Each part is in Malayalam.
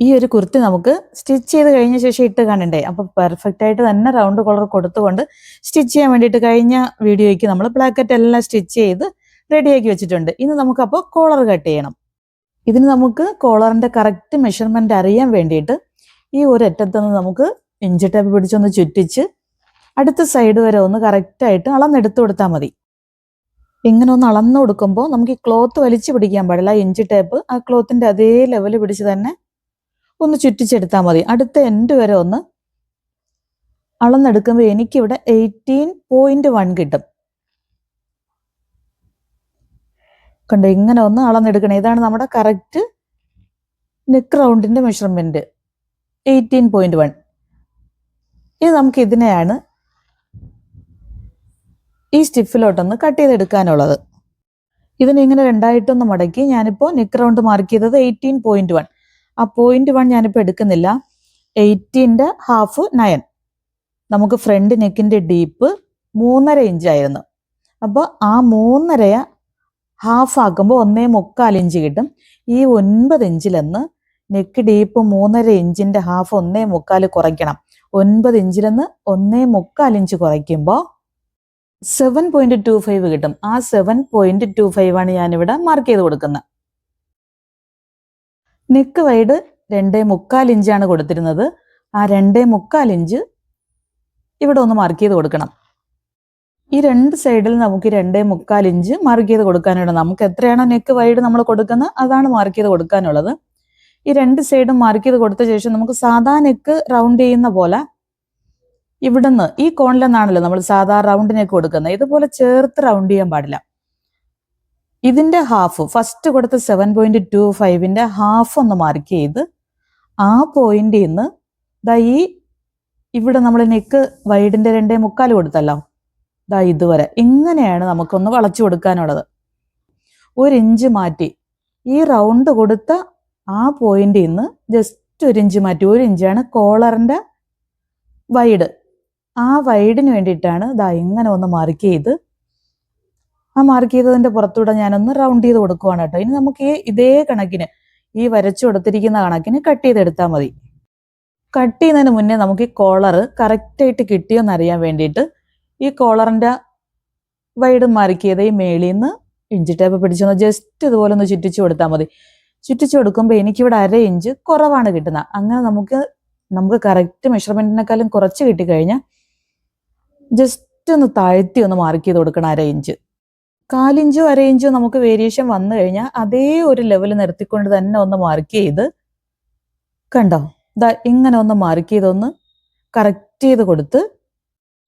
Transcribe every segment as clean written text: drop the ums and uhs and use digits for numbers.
ഈ ഒരു കുർത്തി നമുക്ക് സ്റ്റിച്ച് ചെയ്ത് കഴിഞ്ഞ ശേഷം ഇട്ട് കാണണ്ടേ. അപ്പോൾ പെർഫെക്റ്റ് ആയിട്ട് തന്നെ റൗണ്ട് കോളർ കൊടുത്തുകൊണ്ട് സ്റ്റിച്ച് ചെയ്യാൻ വേണ്ടിയിട്ട് കഴിഞ്ഞ വീഡിയോയ്ക്ക് നമ്മൾ ബ്ലാക്കറ്റ് എല്ലാം സ്റ്റിച്ച് ചെയ്ത് റെഡിയാക്കി വെച്ചിട്ടുണ്ട്. ഇനി നമുക്കപ്പോൾ കോളർ കട്ട് ചെയ്യണം. ഇതിന് നമുക്ക് കോളറിൻ്റെ കറക്റ്റ് മെഷർമെൻറ്റ് അറിയാൻ വേണ്ടിയിട്ട് ഈ ഒരു അറ്റത്തുനിന്ന് നമുക്ക് ഇഞ്ചി ടേപ്പ് പിടിച്ചൊന്ന് ചുറ്റിച്ച് അടുത്ത സൈഡ് വരെ ഒന്ന് കറക്റ്റായിട്ട് അളന്നെടുത്ത് കൊടുത്താൽ മതി. ഇങ്ങനെ ഒന്ന് അളന്ന് കൊടുക്കുമ്പോൾ നമുക്ക് ഈ ക്ലോത്ത് വലിച്ചു പിടിക്കാൻ പാടില്ല. ഇഞ്ചി ടേപ്പ് ആ ക്ലോത്തിൻ്റെ അതേ ലെവൽ പിടിച്ച് തന്നെ ഒന്ന് ചുറ്റിച്ചെടുത്താൽ മതി. അടുത്ത എൻഡ് വരെ ഒന്ന് അളന്നെടുക്കുമ്പോൾ എനിക്കിവിടെ 18.1 കിട്ടും. കണ്ടോ, ഇങ്ങനെ ഒന്ന് അളന്നെടുക്കണം. ഇതാണ് നമ്മുടെ കറക്റ്റ് നെക്ക് റൗണ്ടിൻ്റെ മെഷർമെൻറ്റ് 18.1. ഇനി നമുക്ക് ഇതിനെയാണ് ഈ സ്റ്റിഫിലോട്ടൊന്ന് കട്ട് ചെയ്തെടുക്കാനുള്ളത്. ഇതിനിങ്ങനെ രണ്ടായിട്ടൊന്ന് മടക്കി ഞാനിപ്പോൾ നെക്ക് റൗണ്ട് മാർക്ക് ചെയ്തത് 18.1. ആ 0.1 ഞാനിപ്പോൾ എടുക്കുന്നില്ല. 8ൻ്റെ ഹാഫ് 9. നമുക്ക് ഫ്രണ്ട് നെക്കിൻ്റെ ഡീപ്പ് 3.5 ഇഞ്ചായിരുന്നു. അപ്പോൾ ആ 3.5 ഹാഫ് ആക്കുമ്പോൾ 1.25 ഇഞ്ച് കിട്ടും. ഈ 9 ഇഞ്ചിലെന്ന് നെക്ക് ഡീപ്പ് 3.5 ഇഞ്ചിൻ്റെ ഹാഫ് 1.25 കുറയ്ക്കണം. 9 ഇഞ്ചിലെന്ന് 1.25 ഇഞ്ച് കുറയ്ക്കുമ്പോൾ 7.25 കിട്ടും. ആ 7.25 ആണ് ഞാനിവിടെ മാർക്ക് ചെയ്ത് കൊടുക്കുന്നത്. നെക്ക് വൈഡ് 2.25 ഇഞ്ചാണ് കൊടുത്തിരുന്നത്. ആ 2.25 ഇഞ്ച് ഇവിടെ ഒന്ന് മാർക്ക് ചെയ്ത് കൊടുക്കണം. ഈ രണ്ട് സൈഡിൽ നമുക്ക് 2.25 ഇഞ്ച് മാർക്ക് ചെയ്ത് കൊടുക്കാനുള്ളത്. നമുക്ക് എത്രയാണോ നെക്ക് വൈഡ് നമ്മൾ കൊടുക്കുന്നത് അതാണ് മാർക്ക് ചെയ്ത് കൊടുക്കാനുള്ളത്. ഈ രണ്ട് സൈഡും മാർക്ക് ചെയ്ത് കൊടുത്ത ശേഷം നമുക്ക് സാധാ നെക്ക് റൗണ്ട് ചെയ്യുന്ന പോലെ ഇവിടുന്ന് ഈ കോണിൽ നിന്നാണല്ലോ നമ്മൾ സാധാ റൗണ്ട് നെക്ക് കൊടുക്കുന്നത്. ഇതുപോലെ ചേർത്ത് റൗണ്ട് ചെയ്യാൻ പാടില്ല. ഇതിൻ്റെ ഹാഫ് ഫസ്റ്റ് കൊടുത്ത 7.25ൻ്റെ ഹാഫ് ഒന്ന് മാർക്ക് ചെയ്ത് ആ പോയിന്റിൽ നിന്ന് ഈ ഇവിടെ നമ്മൾ നെക്ക് വൈഡിൻ്റെ 2.25 കൊടുത്തല്ലോ, ഇതുവരെ ഇങ്ങനെയാണ് നമുക്കൊന്ന് വളച്ചു കൊടുക്കാനുള്ളത്. 1 ഇഞ്ച് മാറ്റി ഈ റൗണ്ട് കൊടുത്ത ആ പോയിന്റിൽ നിന്ന് ജസ്റ്റ് 1 ഇഞ്ച് മാറ്റി. 1 ഇഞ്ചാണ് കോളറിൻ്റെ വൈഡ്. ആ വൈഡിന് വേണ്ടിയിട്ടാണ് ഇങ്ങനെ ഒന്ന് മാർക്ക് ചെയ്ത് ആ മാർക്ക് ചെയ്തതിൻ്റെ പുറത്തൂടെ ഞാനൊന്ന് റൗണ്ട് ചെയ്ത് കൊടുക്കുവാണ് കേട്ടോ. ഇനി നമുക്ക് ഇതേ കണക്കിന് ഈ വരച്ചു കൊടുത്തിരിക്കുന്ന കണക്കിന് കട്ട് ചെയ്തെടുത്താൽ മതി. കട്ട് ചെയ്യുന്നതിന് മുന്നേ നമുക്ക് ഈ കോളർ കറക്റ്റായിട്ട് കിട്ടിയോന്ന് അറിയാൻ വേണ്ടിയിട്ട് ഈ കോളറിൻ്റെ വൈഡ് മാർക്ക് ചെയ്ത ഈ മേളിൽ നിന്ന് ഇഞ്ചി ടേപ്പ് പിടിച്ചൊന്ന് ജസ്റ്റ് ഇതുപോലെ ഒന്ന് ചുറ്റിച്ചു കൊടുത്താൽ മതി. ചുറ്റിച്ചു കൊടുക്കുമ്പോൾ എനിക്കിവിടെ 1/2 ഇഞ്ച് കുറവാണ് കിട്ടുന്നത്. അങ്ങനെ നമുക്ക് കറക്റ്റ് മെഷർമെൻറ്റിനേക്കാളും കുറച്ച് കിട്ടിക്കഴിഞ്ഞാൽ ജസ്റ്റ് ഒന്ന് താഴ്ത്തി ഒന്ന് മാർക്ക് ചെയ്ത് കൊടുക്കണം. 1/2 ഇഞ്ച് 1/4 ഇഞ്ചോ 1/2 ഇഞ്ചോ നമുക്ക് വേരിയേഷൻ വന്നു കഴിഞ്ഞാൽ അതേ ഒരു ലെവൽ നിർത്തിക്കൊണ്ട് തന്നെ ഒന്ന് മാർക്ക് ചെയ്ത് കണ്ടോ, ഇങ്ങനെ ഒന്ന് മാർക്ക് ചെയ്തൊന്ന് കറക്റ്റ് ചെയ്ത് കൊടുത്ത്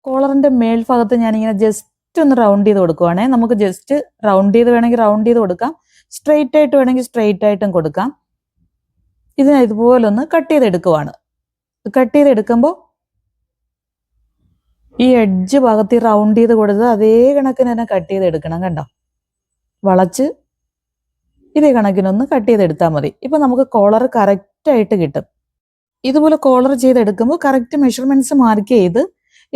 കോളറിൻ്റെ മേൽഭാഗത്ത് ഞാനിങ്ങനെ ജസ്റ്റ് ഒന്ന് റൗണ്ട് ചെയ്ത് കൊടുക്കുവാണേ. നമുക്ക് ജസ്റ്റ് റൗണ്ട് ചെയ്ത് വേണമെങ്കിൽ റൗണ്ട് ചെയ്ത് കൊടുക്കാം, സ്ട്രെയിറ്റ് ആയിട്ട് വേണമെങ്കിൽ സ്ട്രെയിറ്റ് ആയിട്ടും കൊടുക്കാം. ഇതിനെ ഇതുപോലെ ഒന്ന് കട്ട് ചെയ്തെടുക്കുവാണ്. കട്ട് ചെയ്തെടുക്കുമ്പോൾ ഈ എഡ്ജ് ഭാഗത്ത് റൗണ്ട് ചെയ്ത് കൊടുത്ത് അതേ കണക്കിന് തന്നെ കട്ട് ചെയ്തെടുക്കണം. കണ്ടോ, വളച്ച് ഇതേ കണക്കിനൊന്ന് കട്ട് ചെയ്തെടുത്താൽ മതി. ഇപ്പം നമുക്ക് കോളർ കറക്റ്റായിട്ട് കിട്ടും. ഇതുപോലെ കോളർ ചെയ്തെടുക്കുമ്പോൾ കറക്റ്റ് മെഷർമെൻറ്റ്സ് മാർക്ക് ചെയ്ത്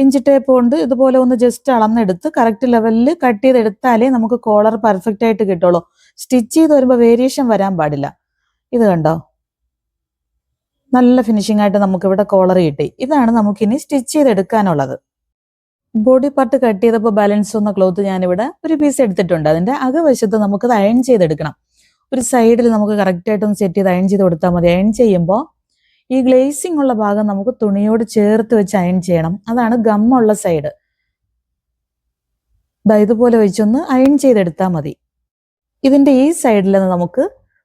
ഇഞ്ചി ടേപ്പ് കൊണ്ട് ഇതുപോലെ ഒന്ന് ജസ്റ്റ് അളന്നെടുത്ത് കറക്റ്റ് ലെവലിൽ കട്ട് ചെയ്തെടുത്താലേ നമുക്ക് കോളർ പെർഫെക്റ്റ് ആയിട്ട് കിട്ടുള്ളൂ. സ്റ്റിച്ച് ചെയ്ത് വരുമ്പോൾ വേരിയേഷൻ വരാൻ പാടില്ല. ഇത് കണ്ടോ, നല്ല ഫിനിഷിംഗ് ആയിട്ട് നമുക്കിവിടെ കോളർ കിട്ടി. ഇതാണ് നമുക്കിനി സ്റ്റിച്ച് ചെയ്തെടുക്കാനുള്ളത്. ബോഡി പാർട്ട് കട്ട് ചെയ്തപ്പോൾ ബാലൻസ് വന്ന ക്ലോത്ത് ഞാനിവിടെ ഒരു പീസ് എടുത്തിട്ടുണ്ട്. അതിൻ്റെ അകവശത്ത് നമുക്കത് അയൺ ചെയ്തെടുക്കണം. ഒരു സൈഡിൽ നമുക്ക് കറക്റ്റായിട്ടൊന്ന് സെറ്റ് ചെയ്ത് അയൺ ചെയ്ത് കൊടുത്താൽ മതി. അയൺ ചെയ്യുമ്പോൾ ഈ ഗ്ലേസിംഗ് ഉള്ള ഭാഗം നമുക്ക് തുണിയോട് ചേർത്ത് വെച്ച് അയൺ ചെയ്യണം. അതാണ് ഗമ്മുള്ള സൈഡ്. ഇതുപോലെ വെച്ചൊന്ന് അയൺ ചെയ്തെടുത്താൽ മതി. ഇതിൻ്റെ ഈ സൈഡിൽ നിന്ന് നമുക്ക്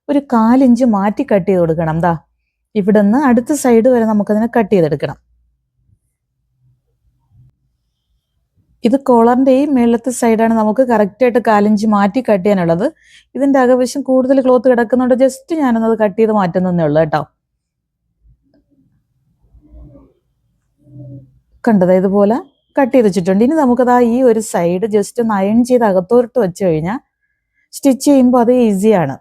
ഒരു 1/4 ഇഞ്ച് മാറ്റി കട്ട് ചെയ്ത് കൊടുക്കണം. ഇവിടെ നിന്ന് അടുത്ത സൈഡ് വരെ നമുക്കതിനെ കട്ട് ചെയ്തെടുക്കണം. ഇത് കോളറിൻ്റെ ഈ മേളത്തെ സൈഡാണ് നമുക്ക് കറക്റ്റായിട്ട് 1/4 ഇഞ്ച് മാറ്റി കട്ട് ചെയ്യാനുള്ളത്. ഇതിൻ്റെ അകവശം കൂടുതൽ ക്ലോത്ത് കിടക്കുന്നുണ്ട്. ജസ്റ്റ് ഞാനൊന്നത് കട്ട് ചെയ്ത് മാറ്റുന്നതേ ഉള്ളൂ കേട്ടോ. കണ്ടത് ഇതുപോലെ കട്ട് ചെയ്ത് വെച്ചിട്ടുണ്ട്. ഇനി നമുക്കത് ഈ ഒരു സൈഡ് ജസ്റ്റ് ഒന്ന് അയൺ ചെയ്ത് അകത്തോട്ട് വെച്ച് കഴിഞ്ഞാൽ സ്റ്റിച്ച് ചെയ്യുമ്പോൾ അത് ഈസിയാണ്.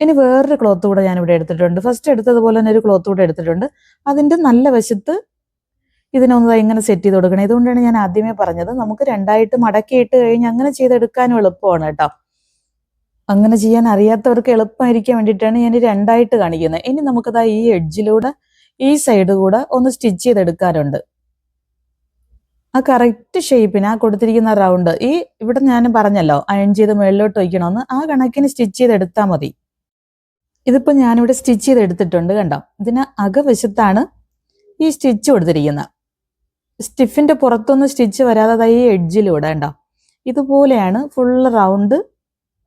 ഇനി വേറൊരു ക്ലോത്ത് കൂടെ ഞാനിവിടെ എടുത്തിട്ടുണ്ട്. ഫസ്റ്റ് എടുത്തതുപോലെ തന്നെ ഒരു ക്ലോത്ത് കൂടെ എടുത്തിട്ടുണ്ട്. അതിൻ്റെ നല്ല വശത്ത് ഇതിനൊന്ന് ഇങ്ങനെ സെറ്റ് ചെയ്ത് കൊടുക്കണം. ഇതുകൊണ്ടാണ് ഞാൻ ആദ്യമേ പറഞ്ഞത് നമുക്ക് രണ്ടായിട്ട് മടക്കിയിട്ട് കഴിഞ്ഞ് അങ്ങനെ ചെയ്തെടുക്കാനും എളുപ്പമാണ് കേട്ടോ. അങ്ങനെ ചെയ്യാൻ അറിയാത്തവർക്ക് എളുപ്പമായിരിക്കാൻ വേണ്ടിയിട്ടാണ് ഞാൻ രണ്ടായിട്ട് കാണിക്കുന്നത്. ഇനി നമുക്കതാ ഈ എഡ്ജിലൂടെ ഈ സൈഡ് കൂടെ ഒന്ന് സ്റ്റിച്ച് ചെയ്തെടുക്കാറുണ്ട്. ആ കറക്റ്റ് ഷേപ്പിന് ആ കൊടുത്തിരിക്കുന്ന റൗണ്ട് ഈ ഇവിടെ ഞാൻ പറഞ്ഞല്ലോ അയൺ ചെയ്ത് മുകളിലോട്ട് വയ്ക്കണമെന്ന്, ആ കണക്കിന് സ്റ്റിച്ച് ചെയ്തെടുത്താൽ മതി. ഇതിപ്പോൾ ഞാനിവിടെ സ്റ്റിച്ച് ചെയ്തെടുത്തിട്ടുണ്ട്. കണ്ടോ, ഇതിന് അകവശത്താണ് ഈ സ്റ്റിച്ച് കൊടുത്തിരിക്കുന്നത്. സ്റ്റിഫിന്റെ പുറത്തൊന്നും സ്റ്റിച്ച് വരാതെ ഈ എഡ്ജിലൂടെ കണ്ടോ ഇതുപോലെയാണ് ഫുൾ റൗണ്ട്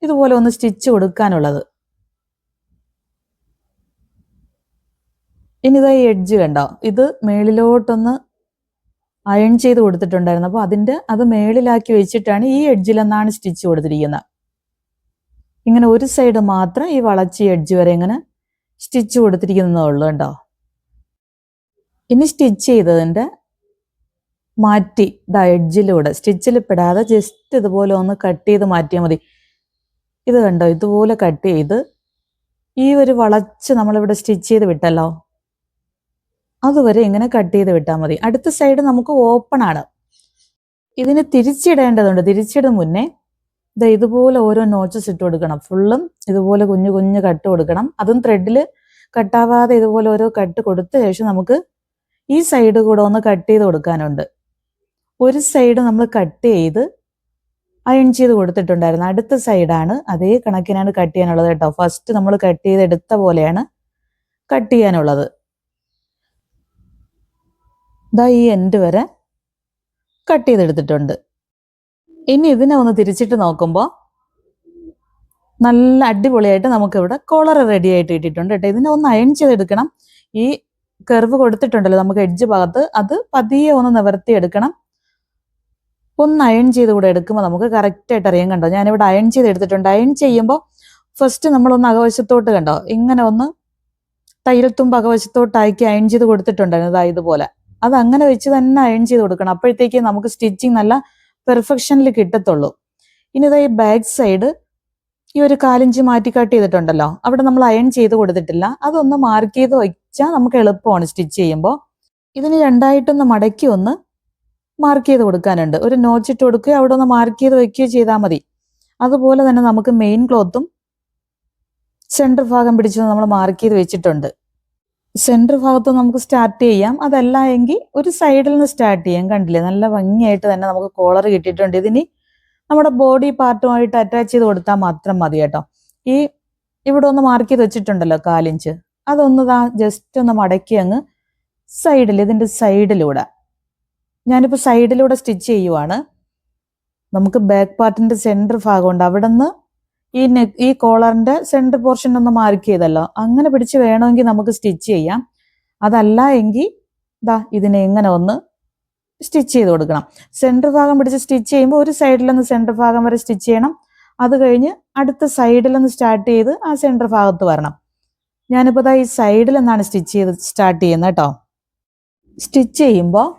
ഇതുപോലെ ഒന്ന് സ്റ്റിച്ച് കൊടുക്കാനുള്ളത്. ഇനി ഇതാ ഈ എഡ്ജ് കണ്ടോ, ഇത് മേളിലോട്ടൊന്ന് അയൺ ചെയ്ത് കൊടുത്തിട്ടുണ്ടായിരുന്നു. അപ്പോൾ അത് മേളിലാക്കി വെച്ചിട്ടാണ് ഈ എഡ്ജിലെന്നാണ് സ്റ്റിച്ച് കൊടുത്തിരിക്കുന്നത്. ഇങ്ങനെ ഒരു സൈഡ് മാത്രം ഈ വളച്ച് എഡ്ജ് വരെ ഇങ്ങനെ സ്റ്റിച്ച് കൊടുത്തിരിക്കുന്നതേ ഉള്ളൂ കേട്ടോ. ഇനി സ്റ്റിച്ച് ചെയ്തതിൻ്റെ മാറ്റി എഡ്ജിലൂടെ സ്റ്റിച്ചിൽ പെടാതെ ജസ്റ്റ് ഇതുപോലെ ഒന്ന് കട്ട് ചെയ്ത് മാറ്റിയാൽ മതി. ഇത് കണ്ടോ, ഇതുപോലെ കട്ട് ചെയ്ത് ഈ ഒരു വളച്ച് നമ്മളിവിടെ സ്റ്റിച്ച് ചെയ്ത് വിട്ടല്ലോ, അതുവരെ ഇങ്ങനെ കട്ട് ചെയ്ത് വിട്ടാൽ മതി. അടുത്ത സൈഡ് നമുക്ക് ഓപ്പൺ ആണ്. ഇതിന് തിരിച്ചിടേണ്ടതുണ്ട്. തിരിച്ചിടും മുന്നേ ഇതുപോലെ ഓരോ നോച്ചസ് ഇട്ട് കൊടുക്കണം. ഫുള്ളും ഇതുപോലെ കുഞ്ഞു കുഞ്ഞു കട്ട് കൊടുക്കണം. അതും ത്രെഡിൽ കട്ടാവാതെ ഇതുപോലെ ഓരോ കട്ട് കൊടുത്ത ശേഷം നമുക്ക് ഈ സൈഡ് കൂടെ ഒന്ന് കട്ട് ചെയ്ത് കൊടുക്കാനുണ്ട്. ഒരു സൈഡ് നമ്മൾ കട്ട് ചെയ്ത് അയൺ ചെയ്ത് കൊടുത്തിട്ടുണ്ടായിരുന്നു. അടുത്ത സൈഡാണ് അതേ കണക്കിനാണ് കട്ട് ചെയ്യാനുള്ളത് കേട്ടോ. ഫസ്റ്റ് നമ്മൾ കട്ട് ചെയ്തെടുത്ത പോലെയാണ് കട്ട് ചെയ്യാനുള്ളത്. ഈ എൻഡ് വരെ കട്ട് ചെയ്തെടുത്തിട്ടുണ്ട്. ഇനി ഇതിനെ ഒന്ന് തിരിച്ചിട്ട് നോക്കുമ്പോൾ നല്ല അടിപൊളിയായിട്ട് നമുക്കിവിടെ കോളർ റെഡി ആയിട്ട് ഇട്ടിട്ടുണ്ട് കേട്ടോ. ഇതിനെ ഒന്ന് അയൺ ചെയ്തെടുക്കണം. ഈ കർവ് കൊടുത്തിട്ടുണ്ടല്ലോ നമുക്ക് എഡ്ജ് ഭാഗത്ത്, അത് പതിയെ ഒന്ന് നിവർത്തി എടുക്കണം. ഒന്ന് അയൺ ചെയ്ത് കൂടെ എടുക്കുമ്പോൾ നമുക്ക് കറക്റ്റായിട്ട് അറിയാൻ. കണ്ടോ, ഞാനിവിടെ അയൺ ചെയ്ത് എടുത്തിട്ടുണ്ട്. അയൺ ചെയ്യുമ്പോൾ ഫസ്റ്റ് നമ്മളൊന്ന് അകവശത്തോട്ട് കണ്ടോ ഇങ്ങനെ ഒന്ന് തയ്യൽ തുമ്പ് അകവശത്തോട്ടാക്കി അയൺ ചെയ്ത് കൊടുത്തിട്ടുണ്ടായിരുന്നു. ഇതുപോലെ അത് അങ്ങനെ വെച്ച് തന്നെ അയൺ ചെയ്ത് കൊടുക്കണം. അപ്പോഴത്തേക്ക് നമുക്ക് സ്റ്റിച്ചിങ് നല്ല പെർഫെക്ഷനിൽ കിട്ടത്തുള്ളൂ. ഇനി ഈ ബാക്ക് സൈഡ് ഈ ഒരു 1/4 ഇഞ്ച് മാറ്റി കട്ട് ചെയ്തിട്ടുണ്ടല്ലോ, അവിടെ നമ്മൾ അയൺ ചെയ്ത് കൊടുത്തിട്ടില്ല. അതൊന്ന് മാർക്ക് ചെയ്ത് വെച്ചാൽ നമുക്ക് എളുപ്പമാണ് സ്റ്റിച്ച് ചെയ്യുമ്പോൾ. ഇതിന് രണ്ടായിട്ടൊന്ന് മടക്കി ഒന്ന് മാർക്ക് ചെയ്ത് കൊടുക്കാനുണ്ട്. ഒരു നോച്ചിട്ട് കൊടുക്കുകയോ അവിടെ ഒന്ന് മാർക്ക് ചെയ്ത് വെക്കുകയോ ചെയ്താൽ മതി. അതുപോലെ തന്നെ നമുക്ക് മെയിൻ ക്ലോത്തും സെൻറ്റർ ഭാഗം പിടിച്ചത് നമ്മൾ മാർക്ക് ചെയ്ത് വെച്ചിട്ടുണ്ട്. സെൻറ്റർ ഭാഗത്ത് നമുക്ക് സ്റ്റാർട്ട് ചെയ്യാം. അതല്ല എങ്കിൽ ഒരു സൈഡിൽ നിന്ന് സ്റ്റാർട്ട് ചെയ്യാം. കണ്ടില്ലേ, നല്ല ഭംഗിയായിട്ട് തന്നെ നമുക്ക് കോളർ കിട്ടിയിട്ടുണ്ട്. ഇതിന് നമ്മുടെ ബോഡി പാർട്ടുമായിട്ട് അറ്റാച്ച് ചെയ്ത് കൊടുത്താൽ മാത്രം മതി കേട്ടോ. ഈ ഇവിടെ ഒന്ന് മാർക്ക് ചെയ്ത് വെച്ചിട്ടുണ്ടല്ലോ 1/4 ഇഞ്ച്, അതൊന്ന് ജസ്റ്റ് ഒന്ന് മടക്കി അങ്ങ് സൈഡിൽ ഇതിൻ്റെ സൈഡിലൂടെ, ഞാനിപ്പോൾ സൈഡിലൂടെ സ്റ്റിച്ച് ചെയ്യുവാണ്. നമുക്ക് ബാക്ക് പാർട്ടിൻ്റെ സെൻറ്റർ ഭാഗമുണ്ട്, അവിടെ നിന്ന് ഈ കോളറിൻ്റെ സെൻറ്റർ പോർഷൻ ഒന്ന് മാർക്ക് ചെയ്തല്ലോ, അങ്ങനെ പിടിച്ച് വേണമെങ്കിൽ നമുക്ക് സ്റ്റിച്ച് ചെയ്യാം. അതല്ല എങ്കിൽ ഇതിനെ എങ്ങനെ ഒന്ന് സ്റ്റിച്ച് ചെയ്ത് കൊടുക്കണം. സെൻറ്റർ ഭാഗം പിടിച്ച് സ്റ്റിച്ച് ചെയ്യുമ്പോൾ ഒരു സൈഡിലൊന്ന് സെൻറ്റർ ഭാഗം വരെ സ്റ്റിച്ച് ചെയ്യണം. അത് കഴിഞ്ഞ് അടുത്ത സൈഡിലൊന്ന് സ്റ്റാർട്ട് ചെയ്ത് ആ സെൻറ്റർ ഭാഗത്ത് വരണം. ഞാനിപ്പോൾ ഈ സൈഡിൽ നിന്നാണ് സ്റ്റാർട്ട് ചെയ്യുന്നത് കേട്ടോ. സ്റ്റിച്ച് ചെയ്യുമ്പോൾ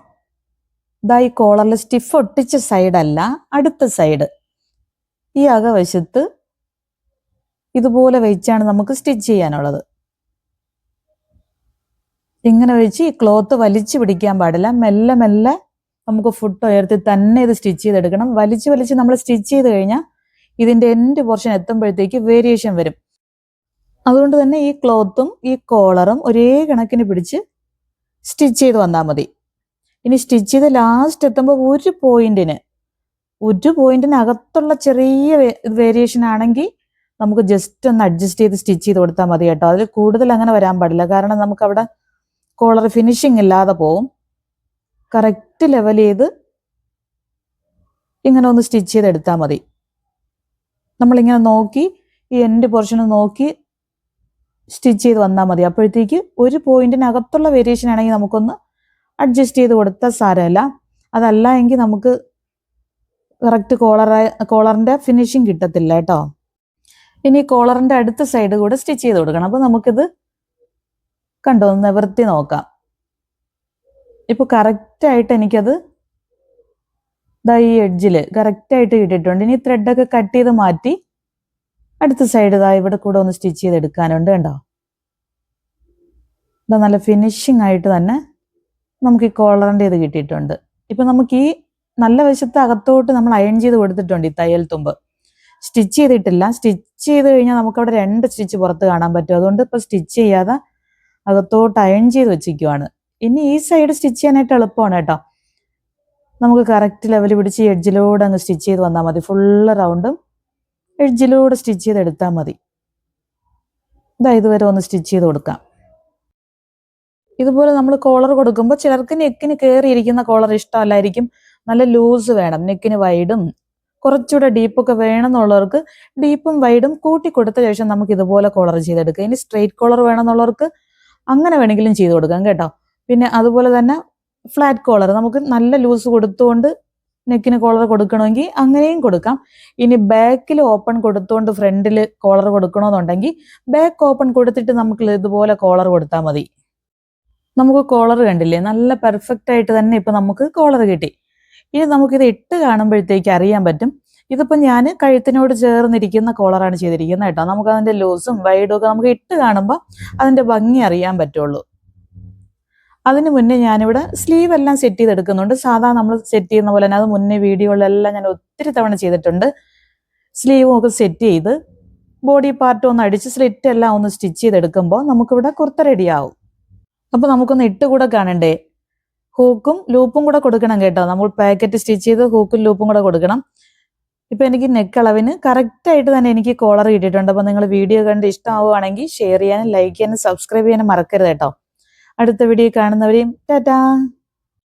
ഈ കോളറിൽ സ്റ്റിഫ് ഒട്ടിച്ച സൈഡല്ല, അടുത്ത സൈഡ് ഈ അകവശത്ത് ഇതുപോലെ വെച്ചാണ് നമുക്ക് സ്റ്റിച്ച് ചെയ്യാനുള്ളത്. ഇങ്ങനെ വെച്ച് ഈ ക്ലോത്ത് വലിച്ചു പിടിക്കാൻ പാടില്ല. മെല്ലെ മെല്ലെ നമുക്ക് ഫുട്ട് ഉയർത്തി തന്നെ ഇത് സ്റ്റിച്ച് ചെയ്തെടുക്കണം. വലിച്ച് നമ്മൾ സ്റ്റിച്ച് ചെയ്ത് കഴിഞ്ഞാൽ ഇതിൻ്റെ എൻഡ് പോർഷൻ എത്തുമ്പോഴത്തേക്ക് വേരിയേഷൻ വരും. അതുകൊണ്ട് തന്നെ ഈ ക്ലോത്തും ഈ കോളറും ഒരേ കണക്കിന് പിടിച്ച് സ്റ്റിച്ച് ചെയ്ത് വന്നാൽ മതി. ഇനി സ്റ്റിച്ച് ചെയ്ത് ലാസ്റ്റ് എത്തുമ്പോൾ ഒരു പോയിന്റിന് അകത്തുള്ള ചെറിയ വേരിയേഷൻ ആണെങ്കിൽ നമുക്ക് ജസ്റ്റ് ഒന്ന് അഡ്ജസ്റ്റ് ചെയ്ത് സ്റ്റിച്ച് ചെയ്ത് കൊടുത്താൽ മതി കേട്ടോ. അതിൽ കൂടുതൽ അങ്ങനെ വരാൻ പാടില്ല, കാരണം നമുക്ക് അവിടെ കോളർ ഫിനിഷിങ് ഇല്ലാതെ പോവും. കറക്റ്റ് ലെവൽ ചെയ്ത് ഇങ്ങനെ ഒന്ന് സ്റ്റിച്ച് ചെയ്തെടുത്താൽ മതി. നമ്മളിങ്ങനെ നോക്കി ഈ എൻഡ് പോർഷൻ നോക്കി സ്റ്റിച്ച് ചെയ്ത് വന്നാൽ മതി. അപ്പോഴത്തേക്ക് ഒരു പോയിന്റിനകത്തുള്ള വേരിയേഷൻ ആണെങ്കിൽ നമുക്കൊന്ന് അഡ്ജസ്റ്റ് ചെയ്ത് കൊടുത്താൽ സാരമല്ല. അതല്ല എങ്കിൽ നമുക്ക് കറക്റ്റ് കോളറിൻ്റെ ഫിനിഷിങ് കിട്ടത്തില്ല കേട്ടോ. ഇനി കോളറിൻ്റെ അടുത്ത സൈഡ് കൂടെ സ്റ്റിച്ച് ചെയ്ത് കൊടുക്കണം. അപ്പോൾ നമുക്കിത് കണ്ടോ നിവർത്തി നോക്കാം. ഇപ്പോൾ കറക്റ്റായിട്ട് എനിക്കത് ഈ എഡ്ജിൽ കറക്റ്റായിട്ട് കിട്ടിയിട്ടുണ്ട്. ഇനി ത്രെഡൊക്കെ കട്ട് ചെയ്ത് മാറ്റി അടുത്ത സൈഡ് ഇവിടെ കൂടെ ഒന്ന് സ്റ്റിച്ച് ചെയ്തെടുക്കാനുണ്ട്. കണ്ടോ, നല്ല ഫിനിഷിംഗ് ആയിട്ട് തന്നെ നമുക്ക് ഈ കോളറിൻ്റെ ഇത് കിട്ടിയിട്ടുണ്ട്. ഇപ്പം നമുക്ക് ഈ നല്ല വശത്ത് അകത്തോട്ട് നമ്മൾ അയൺ ചെയ്ത് കൊടുത്തിട്ടുണ്ട് ഈ തയ്യൽ തുമ്പ്. സ്റ്റിച്ച് ചെയ്തിട്ടില്ല. സ്റ്റിച്ച് ചെയ്ത് കഴിഞ്ഞാൽ നമുക്കവിടെ 2 സ്റ്റിച്ച് പുറത്ത് കാണാൻ പറ്റും. അതുകൊണ്ട് ഇപ്പോൾ സ്റ്റിച്ച് ചെയ്യാതെ അകത്തോട്ട് അയൺ ചെയ്ത് വെച്ചിരിക്കുവാണ്. ഇനി ഈ സൈഡ് സ്റ്റിച്ച് ചെയ്യാനായിട്ട് എളുപ്പമാണ് കേട്ടോ. നമുക്ക് കറക്റ്റ് ലെവൽ പിടിച്ച് എഡ്ജിലൂടെ അങ്ങ് സ്റ്റിച്ച് ചെയ്ത് വന്നാൽ മതി. ഫുള്ള് റൗണ്ടും എഡ്ജിലൂടെ സ്റ്റിച്ച് ചെയ്ത് എടുത്താൽ മതി. ഇതാ ഇതുവരെ ഒന്ന് സ്റ്റിച്ച് ചെയ്ത് കൊടുക്കാം. ഇതുപോലെ നമ്മൾ കോളർ കൊടുക്കുമ്പോൾ ചിലർക്ക് നെക്കിന് കയറിയിരിക്കുന്ന കോളർ ഇഷ്ടമല്ലായിരിക്കും. നല്ല ലൂസ് വേണം, നെക്കിന് വൈഡും കുറച്ചുകൂടെ ഡീപ്പൊക്കെ വേണമെന്നുള്ളവർക്ക് ഡീപ്പും വൈഡും കൂട്ടി കൊടുത്ത ശേഷം നമുക്ക് ഇതുപോലെ കോളർ ചെയ്തെടുക്കാം. ഇനി സ്ട്രെയിറ്റ് കോളർ വേണമെന്നുള്ളവർക്ക് അങ്ങനെ വേണമെങ്കിലും ചെയ്ത് കൊടുക്കാം കേട്ടോ. പിന്നെ അതുപോലെ തന്നെ ഫ്ലാറ്റ് കോളർ നമുക്ക് നല്ല ലൂസ് കൊടുത്തുകൊണ്ട് നെക്കിന് കോളർ കൊടുക്കണമെങ്കിൽ അങ്ങനെയും കൊടുക്കാം. ഇനി ബാക്കിൽ ഓപ്പൺ കൊടുത്തുകൊണ്ട് ഫ്രണ്ടിൽ കോളർ കൊടുക്കണമെന്നുണ്ടെങ്കിൽ ബാക്ക് ഓപ്പൺ കൊടുത്തിട്ട് നമുക്ക് ഇതുപോലെ കോളർ കൊടുത്താൽ മതി. നമുക്ക് കോളർ കണ്ടില്ലേ, നല്ല പെർഫെക്റ്റ് ആയിട്ട് തന്നെ ഇപ്പൊ നമുക്ക് കോളർ കിട്ടി. ഇനി നമുക്കിത് ഇട്ട് കാണുമ്പോഴത്തേക്ക് അറിയാൻ പറ്റും. ഇതിപ്പോൾ ഞാൻ കഴുത്തിനോട് ചേർന്നിരിക്കുന്ന കോളറാണ് ചെയ്തിരിക്കുന്നത് കേട്ടോ. നമുക്ക് അതിന്റെ ലൂസും വൈഡും ഒക്കെ നമുക്ക് ഇട്ട് കാണുമ്പോൾ അതിന്റെ ഭംഗി അറിയാൻ പറ്റുള്ളൂ. അതിന് മുന്നേ ഞാനിവിടെ സ്ലീവ് എല്ലാം സെറ്റ് ചെയ്തെടുക്കുന്നുണ്ട്. സാധാരണ നമ്മൾ സെറ്റ് ചെയ്യുന്ന പോലെ തന്നെ അത് മുന്നേ വീഡിയോകളിലെല്ലാം ഞാൻ ഒത്തിരി തവണ ചെയ്തിട്ടുണ്ട്. സ്ലീവും ഒക്കെ സെറ്റ് ചെയ്ത് ബോഡി പാർട്ട് ഒന്ന് അടിച്ച് സ്ലിറ്റ് എല്ലാം ഒന്ന് സ്റ്റിച്ച് ചെയ്തെടുക്കുമ്പോൾ നമുക്കിവിടെ കുർത്ത റെഡിയാവും. അപ്പോൾ നമുക്കൊന്ന് ഇട്ട് കൂടെ കാണണ്ടേ. ഹൂക്കും ലൂപ്പും കൂടെ കൊടുക്കണം കേട്ടോ. നമ്മൾ പാക്കറ്റ് സ്റ്റിച്ച് ചെയ്ത് ഹൂക്കും ലൂപ്പും കൂടെ കൊടുക്കണം. ഇപ്പൊ എനിക്ക് നെക്ക് അളവിന് കറക്റ്റായിട്ട് തന്നെ എനിക്ക് കോളർ കിട്ടിയിട്ടുണ്ട്. അപ്പോൾ നിങ്ങൾ വീഡിയോ കണ്ട് ഇഷ്ടമാവുകയാണെങ്കിൽ ഷെയർ ചെയ്യാനും ലൈക്ക് ചെയ്യാനും സബ്സ്ക്രൈബ് ചെയ്യാനും മറക്കരുത് കേട്ടോ. അടുത്ത വീഡിയോ കാണുന്നവരെയും ടാറ്റാ.